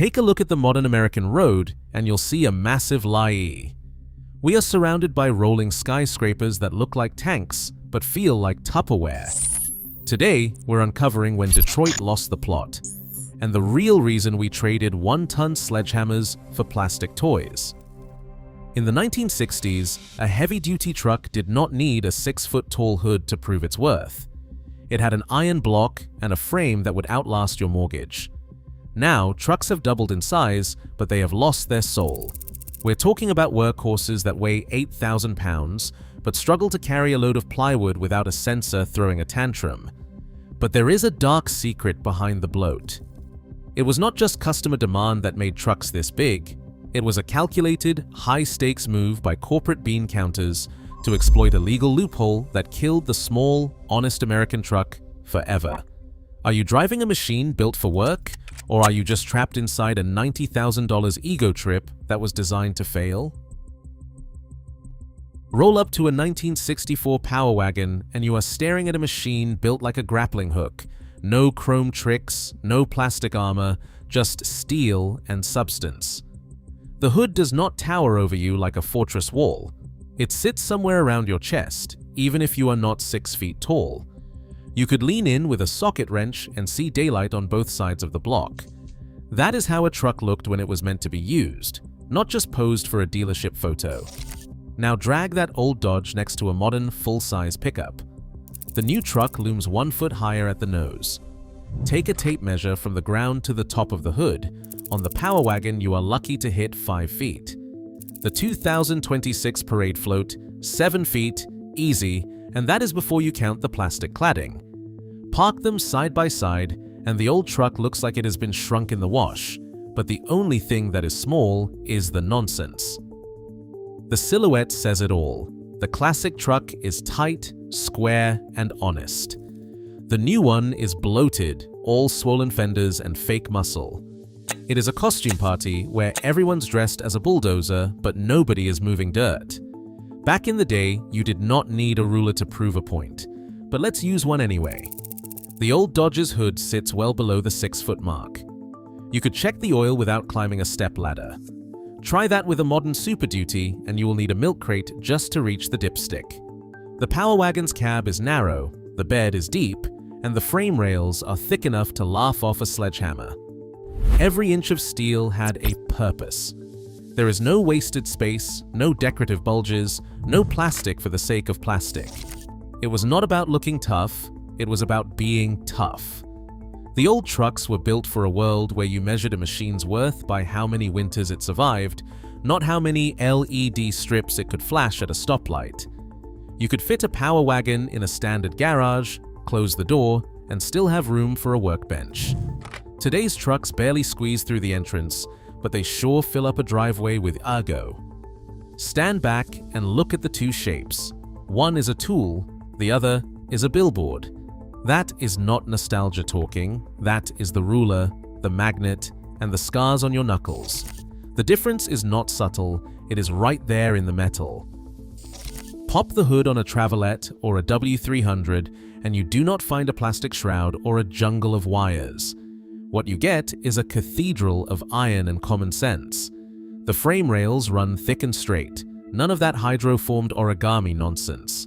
Take a look at the modern American road and you'll see a massive lie. We are surrounded by rolling skyscrapers that look like tanks but feel like Tupperware. Today, we're uncovering when Detroit lost the plot, and the real reason we traded one-ton sledgehammers for plastic toys. In the 1960s, a heavy-duty truck did not need a 6-foot-tall hood to prove its worth. It had an iron block and a frame that would outlast your mortgage. Now, trucks have doubled in size, but they have lost their soul. We're talking about workhorses that weigh 8,000 pounds, but struggle to carry a load of plywood without a sensor throwing a tantrum. But there is a dark secret behind the bloat. It was not just customer demand that made trucks this big. It was a calculated, high-stakes move by corporate bean counters to exploit a legal loophole that killed the small, honest American truck forever. Are you driving a machine built for work, or are you just trapped inside a $90,000 ego trip that was designed to fail? Roll up to a 1964 Power Wagon and you are staring at a machine built like a grappling hook. No chrome tricks, no plastic armor, just steel and substance. The hood does not tower over you like a fortress wall. It sits somewhere around your chest, even if you are not 6 feet tall. You could lean in with a socket wrench and see daylight on both sides of the block. That is how a truck looked when it was meant to be used, not just posed for a dealership photo. Now drag that old Dodge next to a modern, full-size pickup. The new truck looms 1 foot higher at the nose. Take a tape measure from the ground to the top of the hood. On the Power Wagon, you are lucky to hit 5 feet. The 2026 Parade Float, 7 feet, easy, and that is before you count the plastic cladding. Park them side by side, and the old truck looks like it has been shrunk in the wash, but the only thing that is small is the nonsense. The silhouette says it all. The classic truck is tight, square, and honest. The new one is bloated, all swollen fenders and fake muscle. It is a costume party where everyone's dressed as a bulldozer, but nobody is moving dirt. Back in the day, you did not need a ruler to prove a point, but let's use one anyway. The old Dodge's hood sits well below the 6-foot mark. You could check the oil without climbing a step ladder. Try that with a modern Super Duty and you will need a milk crate just to reach the dipstick. The Power Wagon's cab is narrow, the bed is deep, and the frame rails are thick enough to laugh off a sledgehammer. Every inch of steel had a purpose. There is no wasted space, no decorative bulges, no plastic for the sake of plastic. It was not about looking tough, it was about being tough. The old trucks were built for a world where you measured a machine's worth by how many winters it survived, not how many LED strips it could flash at a stoplight. You could fit a Power Wagon in a standard garage, close the door, and still have room for a workbench. Today's trucks barely squeeze through the entrance, but they sure fill up a driveway with ergo. Stand back and look at the two shapes. One is a tool, the other is a billboard. That is not nostalgia talking, that is the ruler, the magnet, and the scars on your knuckles. The difference is not subtle, it is right there in the metal. Pop the hood on a Travelette or a W300 and you do not find a plastic shroud or a jungle of wires. What you get is a cathedral of iron and common sense. The frame rails run thick and straight, none of that hydro-formed origami nonsense.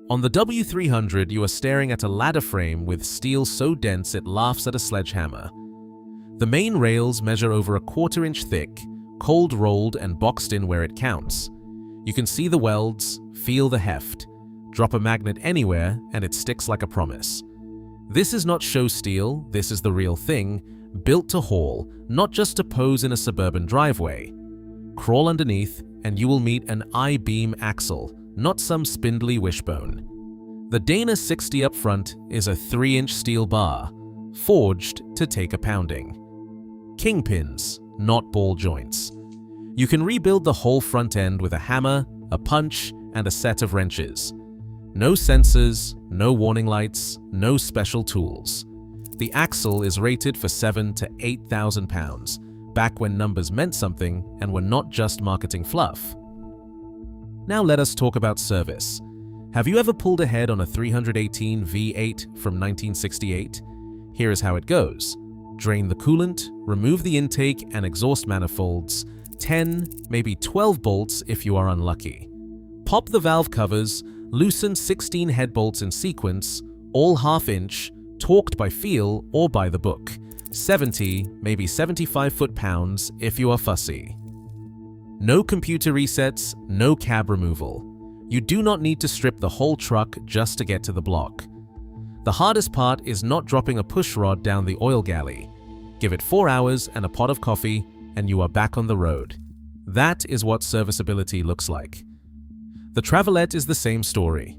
On the W300, you are staring at a ladder frame with steel so dense it laughs at a sledgehammer. The main rails measure over a 1/4 inch thick, cold rolled and boxed in where it counts. You can see the welds, feel the heft. Drop a magnet anywhere and it sticks like a promise. This is not show steel, this is the real thing, built to haul, not just to pose in a suburban driveway. Crawl underneath and you will meet an I-beam axle, not some spindly wishbone. The Dana 60 up front is a 3-inch steel bar, forged to take a pounding. Kingpins, not ball joints. You can rebuild the whole front end with a hammer, a punch, and a set of wrenches. No sensors, no warning lights, no special tools. The axle is rated for 7,000 to 8,000 pounds, back when numbers meant something and were not just marketing fluff. Now let us talk about service. Have you ever pulled ahead on a 318 V8 from 1968? Here is how it goes. Drain the coolant, remove the intake and exhaust manifolds, 10, maybe 12 bolts if you are unlucky. Pop the valve covers, loosen 16 head bolts in sequence, all half-inch, torqued by feel or by the book. 70, maybe 75 foot-pounds if you are fussy. No computer resets, no cab removal. You do not need to strip the whole truck just to get to the block. The hardest part is not dropping a push rod down the oil galley. Give it 4 hours and a pot of coffee, and you are back on the road. That is what serviceability looks like. The Travelette is the same story.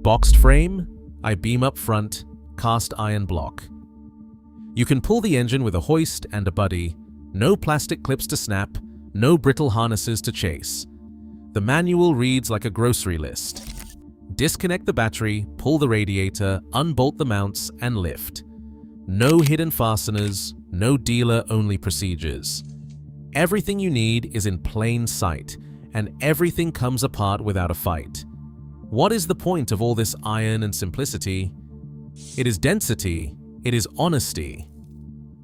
Boxed frame, I-beam up front, cast iron block. You can pull the engine with a hoist and a buddy, no plastic clips to snap, no brittle harnesses to chase. The manual reads like a grocery list. Disconnect the battery, pull the radiator, unbolt the mounts, and lift. No hidden fasteners, no dealer-only procedures. Everything you need is in plain sight, and everything comes apart without a fight. What is the point of all this iron and simplicity? It is density, it is honesty.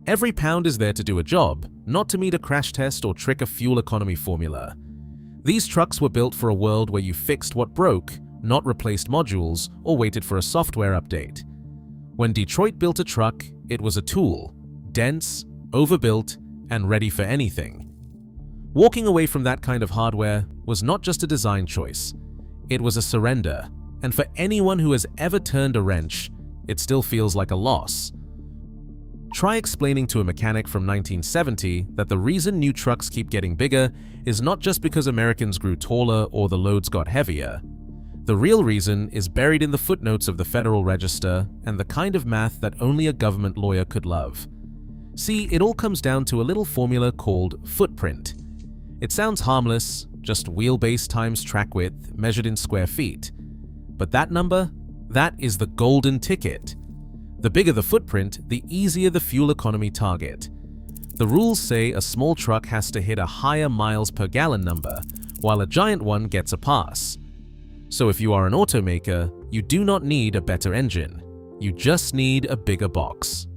Every pound is there to do a job, not to meet a crash test or trick a fuel economy formula. These trucks were built for a world where you fixed what broke, not replaced modules or waited for a software update. When Detroit built a truck, it was a tool, dense, overbuilt, and ready for anything. Walking away from that kind of hardware was not just a design choice, it was a surrender, and for anyone who has ever turned a wrench, it still feels like a loss. Try explaining to a mechanic from 1970 that the reason new trucks keep getting bigger is not just because Americans grew taller or the loads got heavier. The real reason is buried in the footnotes of the Federal Register and the kind of math that only a government lawyer could love. See, it all comes down to a little formula called footprint. It sounds harmless, just wheelbase times track width measured in square feet. But that number? That is the golden ticket. The bigger the footprint, the easier the fuel economy target. The rules say a small truck has to hit a higher miles per gallon number, while a giant one gets a pass. So if you are an automaker, you do not need a better engine. You just need a bigger box.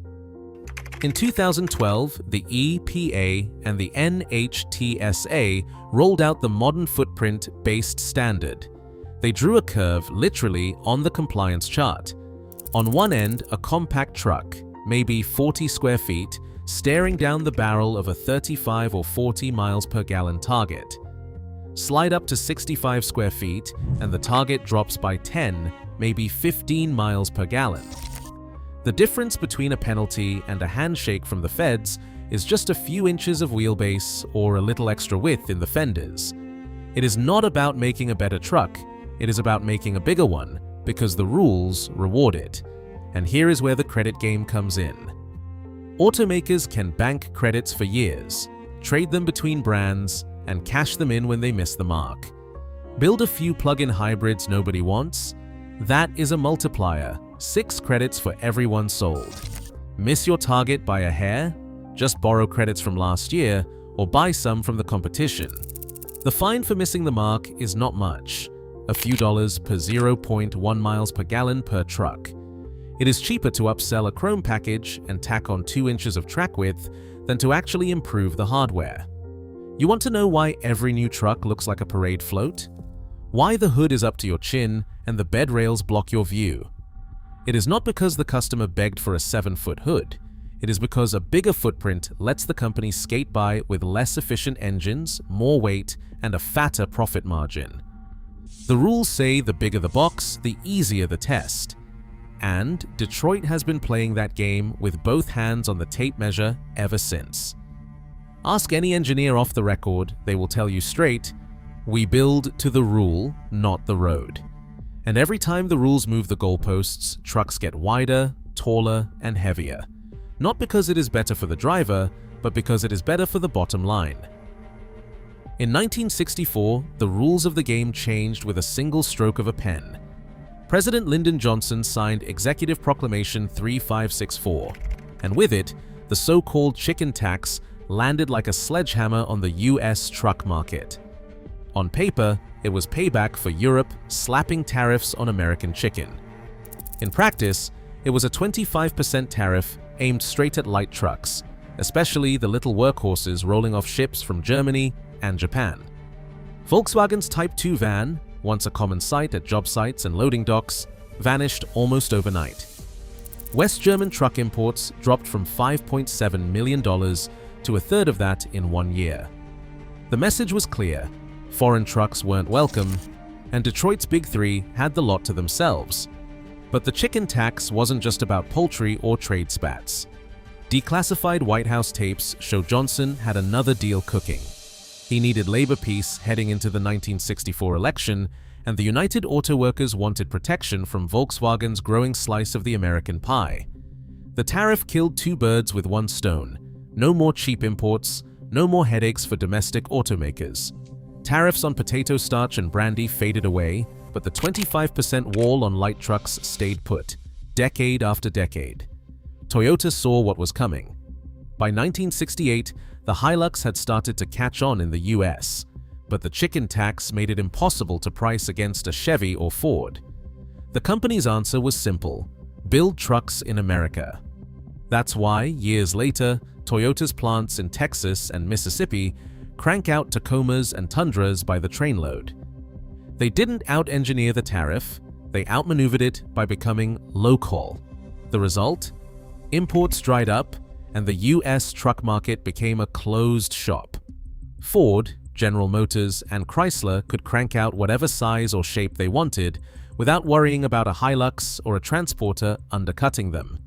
In 2012, the EPA and the NHTSA rolled out the modern footprint-based standard. They drew a curve literally on the compliance chart. On one end, a compact truck, maybe 40 square feet, staring down the barrel of a 35 or 40 miles per gallon target. Slide up to 65 square feet, and the target drops by 10, maybe 15 miles per gallon. The difference between a penalty and a handshake from the feds is just a few inches of wheelbase or a little extra width in the fenders. It is not about making a better truck, it is about making a bigger one, because the rules reward it. And here is where the credit game comes in. Automakers can bank credits for years, trade them between brands, and cash them in when they miss the mark. Build a few plug-in hybrids nobody wants? That is a multiplier, 6 credits for every one sold. Miss your target by a hair? Just borrow credits from last year, or buy some from the competition. The fine for missing the mark is not much. A few dollars per 0.1 miles per gallon per truck. It is cheaper to upsell a chrome package and tack on 2 inches of track width than to actually improve the hardware. You want to know why every new truck looks like a parade float? Why the hood is up to your chin and the bed rails block your view? It is not because the customer begged for a 7-foot hood. It is because a bigger footprint lets the company skate by with less efficient engines, more weight, and a fatter profit margin. The rules say the bigger the box, the easier the test. And Detroit has been playing that game with both hands on the tape measure ever since. Ask any engineer off the record, they will tell you straight, we build to the rule, not the road. And every time the rules move the goalposts, trucks get wider, taller, and heavier. Not because it is better for the driver, but because it is better for the bottom line. In 1964, the rules of the game changed with a single stroke of a pen. President Lyndon Johnson signed Executive Proclamation 3564, and with it, the so-called chicken tax landed like a sledgehammer on the US truck market. On paper, it was payback for Europe slapping tariffs on American chicken. In practice, it was a 25% tariff aimed straight at light trucks, especially the little workhorses rolling off ships from Germany and Japan. Volkswagen's Type 2 van, once a common sight at job sites and loading docks, vanished almost overnight. West German truck imports dropped from $5.7 million to a third of that in 1 year. The message was clear: foreign trucks weren't welcome, and Detroit's Big Three had the lot to themselves. But the chicken tax wasn't just about poultry or trade spats. Declassified White House tapes show Johnson had another deal cooking. He needed labor peace heading into the 1964 election, and the United Auto Workers wanted protection from Volkswagen's growing slice of the American pie. The tariff killed two birds with one stone: no more cheap imports, no more headaches for domestic automakers. Tariffs on potato starch and brandy faded away, but the 25% wall on light trucks stayed put, decade after decade. Toyota saw what was coming. By 1968, the Hilux had started to catch on in the US, but the chicken tax made it impossible to price against a Chevy or Ford. The company's answer was simple: build trucks in America. That's why, years later, Toyota's plants in Texas and Mississippi crank out Tacomas and Tundras by the trainload. They didn't out-engineer the tariff, they outmaneuvered it by becoming local. The result? Imports dried up, and the US truck market became a closed shop. Ford, General Motors, and Chrysler could crank out whatever size or shape they wanted without worrying about a Hilux or a transporter undercutting them.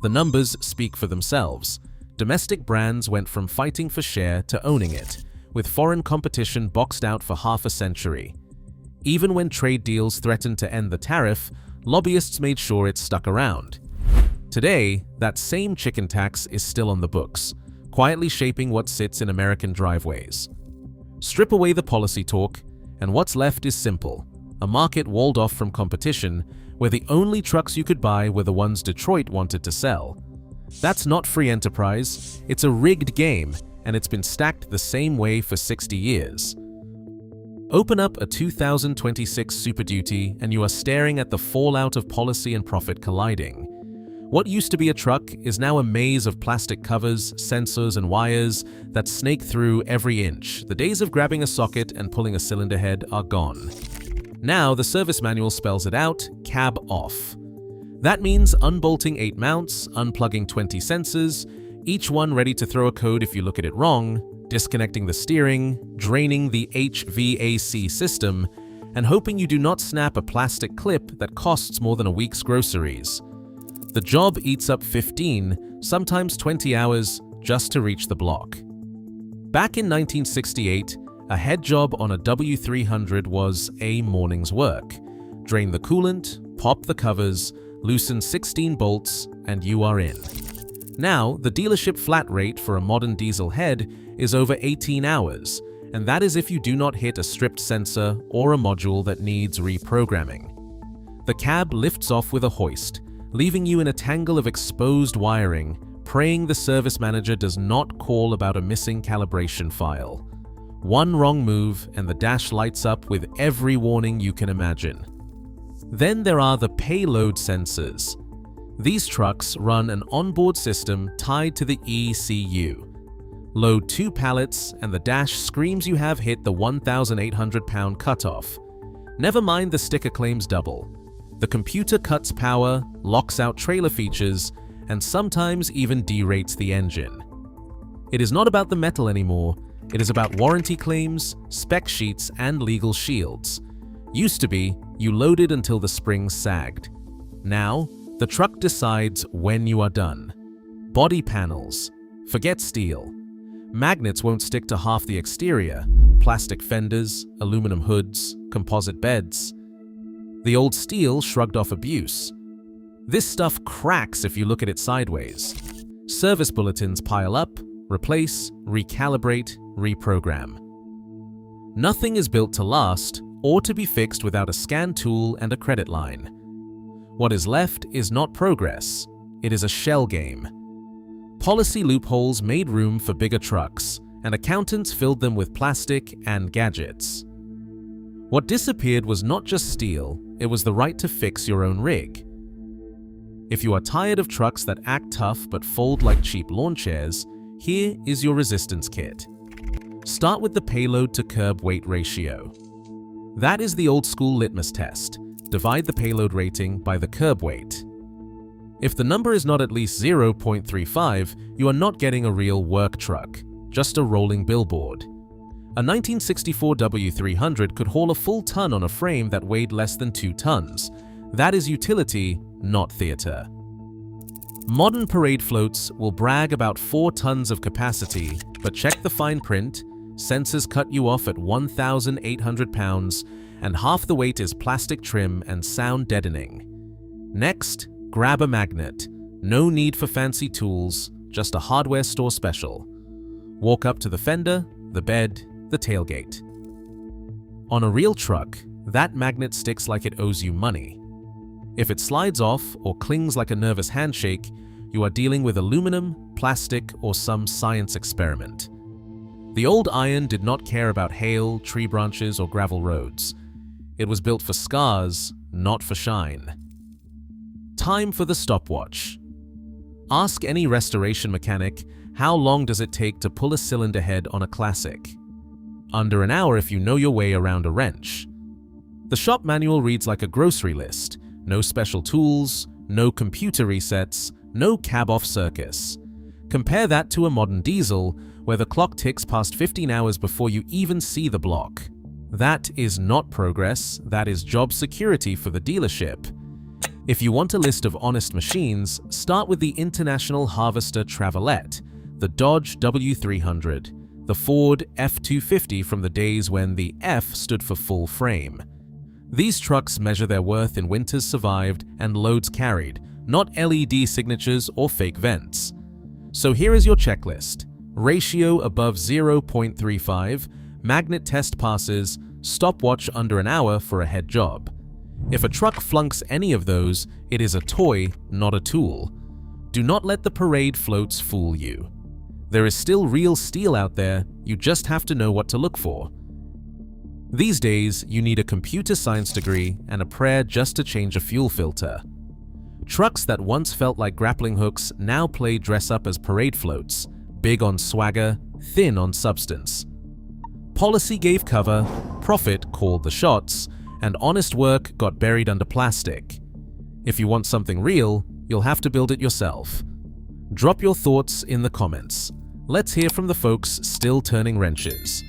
The numbers speak for themselves. Domestic brands went from fighting for share to owning it, with foreign competition boxed out for half a century. Even when trade deals threatened to end the tariff, lobbyists made sure it stuck around. Today, that same chicken tax is still on the books, quietly shaping what sits in American driveways. Strip away the policy talk, and what's left is simple: a market walled off from competition, where the only trucks you could buy were the ones Detroit wanted to sell. That's not free enterprise, it's a rigged game, and it's been stacked the same way for 60 years. Open up a 2026 Super Duty and you are staring at the fallout of policy and profit colliding. What used to be a truck is now a maze of plastic covers, sensors, and wires that snake through every inch. The days of grabbing a socket and pulling a cylinder head are gone. Now the service manual spells it out: cab off. That means unbolting 8 mounts, unplugging 20 sensors, each one ready to throw a code if you look at it wrong, disconnecting the steering, draining the HVAC system, and hoping you do not snap a plastic clip that costs more than a week's groceries. The job eats up 15, sometimes 20 hours just to reach the block. Back in 1968, a head job on a W300 was a morning's work. Drain the coolant, pop the covers, loosen 16 bolts, and you are in. Now, the dealership flat rate for a modern diesel head is over 18 hours, and that is if you do not hit a stripped sensor or a module that needs reprogramming. The cab lifts off with a hoist, leaving you in a tangle of exposed wiring, praying the service manager does not call about a missing calibration file. One wrong move and the dash lights up with every warning you can imagine. Then there are the payload sensors. These trucks run an onboard system tied to the ECU. Load 2 pallets and the dash screams you have hit the 1,800-pound cutoff. Never mind the sticker claims double. The computer cuts power, locks out trailer features, and sometimes even derates the engine. It is not about the metal anymore. It is about warranty claims, spec sheets, and legal shields. Used to be, you loaded until the springs sagged. Now, the truck decides when you are done. Body panels. Forget steel. Magnets won't stick to half the exterior. Plastic fenders, aluminum hoods, composite beds. The old steel shrugged off abuse. This stuff cracks if you look at it sideways. Service bulletins pile up, replace, recalibrate, reprogram. Nothing is built to last or to be fixed without a scan tool and a credit line. What is left is not progress, it is a shell game. Policy loopholes made room for bigger trucks, and accountants filled them with plastic and gadgets. What disappeared was not just steel, it was the right to fix your own rig. If you are tired of trucks that act tough but fold like cheap lawn chairs, here is your resistance kit. Start with the payload to curb weight ratio. That is the old school litmus test. Divide the payload rating by the curb weight. If the number is not at least 0.35, you are not getting a real work truck, just a rolling billboard. A 1964 W300 could haul a full ton on a frame that weighed less than 2 tons. That is utility, not theater. Modern parade floats will brag about 4 tons of capacity, but check the fine print. Sensors cut you off at 1,800 pounds, and half the weight is plastic trim and sound deadening. Next, grab a magnet. No need for fancy tools, just a hardware store special. Walk up to the fender, the bed, the tailgate. On a real truck, that magnet sticks like it owes you money. If it slides off or clings like a nervous handshake, you are dealing with aluminum, plastic, or some science experiment. The old iron did not care about hail, tree branches, or gravel roads. It was built for scars, not for shine. Time for the stopwatch. Ask any restoration mechanic, how long does it take to pull a cylinder head on a classic? Under an hour if you know your way around a wrench. The shop manual reads like a grocery list. No special tools, no computer resets, no cab-off circus. Compare that to a modern diesel, where the clock ticks past 15 hours before you even see the block. That is not progress, that is job security for the dealership. If you want a list of honest machines, start with the International Harvester Travelette, the Dodge W300, the Ford F250 from the days when the F stood for full frame. These trucks measure their worth in winters survived and loads carried, not LED signatures or fake vents. So here is your checklist. Ratio above 0.35, magnet test passes, stopwatch under an hour for a head job. If a truck flunks any of those, it is a toy, not a tool. Do not let the parade floats fool you. There is still real steel out there, you just have to know what to look for. These days, you need a computer science degree and a prayer just to change a fuel filter. Trucks that once felt like grappling hooks now play dress up as parade floats, big on swagger, thin on substance. Policy gave cover, profit called the shots, and honest work got buried under plastic. If you want something real, you'll have to build it yourself. Drop your thoughts in the comments. Let's hear from the folks still turning wrenches.